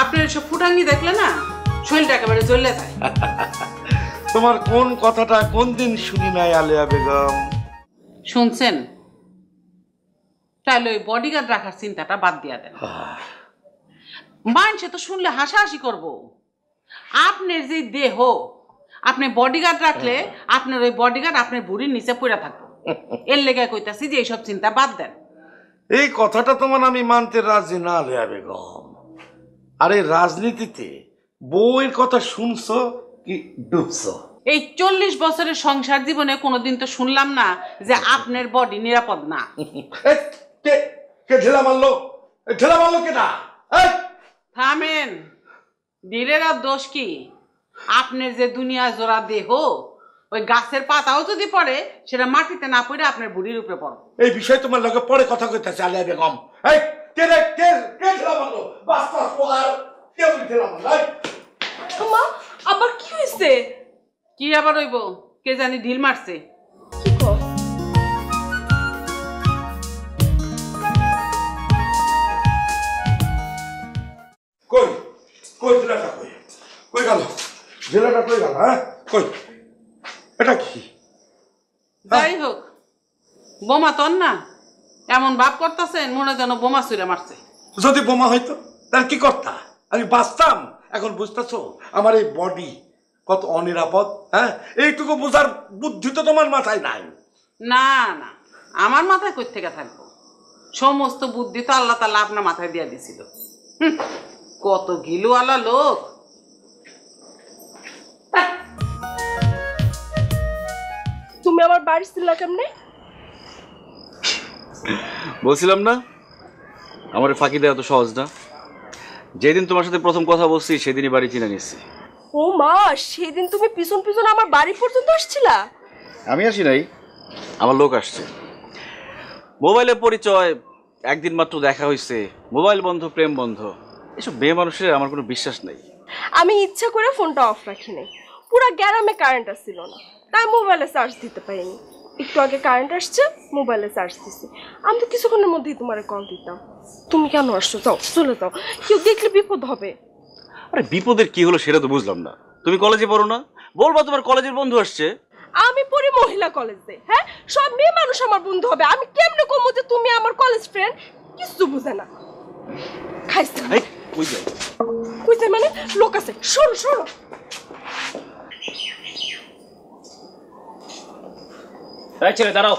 আপনার এসব ফুটাঙ্গি দেখলে না শরীরটা একেবারে জ্বলে যায়। তোমার কোন কথাটা কোন দিন শুনি নাই আলেয়া বেগম? শুনছেন? তাহলে ওই বডিগার্ড রাখার চিন্তাটা বাদ দিয়া দেন। মানুষে তো শুনলে হাসাহাসি করব। আপনার যে দেহ, আপনি বডিগার্ড রাখলে আপনার ওই বডিগার্ড আপনার বুড়ির নিচে পড়ে থাকবো। এর লেগে কইতাছি যে এইসব চিন্তা বাদ দেন। এই কথাটা তোমার আমি মানতে রাজি না আলেয়া বেগম। আরে রাজনীতিতে বউয়ের কথা শুনছো কি ডুবছো? এই 40 বছরের সংসার জীবনে কোনোদিন তো শুনলাম না যে আপনার বডি নিরাপদ না। কে ঢেলা মারলো? ঢেলা মারলো কেনা? থামেন, বীরের আর দোষ কি? আপনার যে দুনিয়া জোড়া দেহ, ওই গাছের পাতাও যদি পড়ে সেটা মাটিতে না পড়ে আপনার বুড়ির উপরে পড়ে। এই বিষয় তোমার লগে পরে কথা কইতাছে আলিয়া বেগম। এই কে রে কে কে ঢেলা মারলো? বাস্তা পোলার কে ঢেলা মারলো? মা আবার কি হইছে? কি আবার হইব? কে জানি ঢিল মারছে। কি কও? কই কই ঢেলাটা কই? কই গেল? ঢেলাটা কই গেল? হ্যাঁ কই? এটা কি? যাই হোক, বোমা তোর না, এমন ভাব করতেছেন মনে যেন বোমা ছুঁড়ে মারছে। যদি বোমা হইতো তাহলে কি করতা? আমি বাঁচতাম। এখন বুঝতেছো আমার এই বডি কত অনিরাপদ? হ্যাঁ, এইটুকু বোঝার বুদ্ধি তো তোমার মাথায় নাই। না না, আমার মাথায় কই থেকে থাকবো? সমস্ত বুদ্ধি তো আল্লাহ তাআলা আপনার মাথায় দিয়ে দিছিল। কত গিলুওয়ালা লোক। তুমি আমার বাড়ি ছিলা কেমনে? বলছিলাম না আমার ফাঁকি দেওয়া তো সহজ না। যেদিন তোমার সাথে প্রথম কথা বলছি সেদিনই বাড়ি কিনে নিচ্ছি। ও মা, সেদিন তুমি পিছন পিছন আমার বাড়ি পর্যন্ত আসছিলা? আমি আসি নাই, আমার লোক আসছে। মোবাইলে পরিচয়, একদিন মাত্র দেখা হয়েছে, মোবাইল বন্ধ প্রেম বন্ধ। এসব মেয়ে মানুষের আমার কোনো বিশ্বাস নেই। আমি ইচ্ছা করে ফোনটা অফ রাখি নাই। পুরো গ্রামে কারেন্ট আসছিল না, তাই মোবাইলে চার্জ দিতে পারিনি। একটু আগে কারেন্ট আসছে, মোবাইলে চার্জ দিছি। আমি তো কিছুক্ষণের মধ্যেই তোমার কল দিতাম। তুমি কেন আসছো? যাও, চলে যাও, কেউ দেখলে বিপদ হবে। আরে বিপদের কি হলো সেটা তো বুঝলাম না। তুমি কলেজে পড়ো না? বলবা তোমার কলেজের বন্ধু আসছে। আমি পড়ি মহিলা কলেজে। হ্যাঁ, সব মেয়ে মানুষ আমার বন্ধু হবে। আমি কেমনে কমু যে তুমি আমার কলেজ ফ্রেন্ড? কিছু বুঝে না। খাইছে কই যাও? কইছে মানে লোক আছে। সরো সরো। এই ছেলে দাঁড়াও।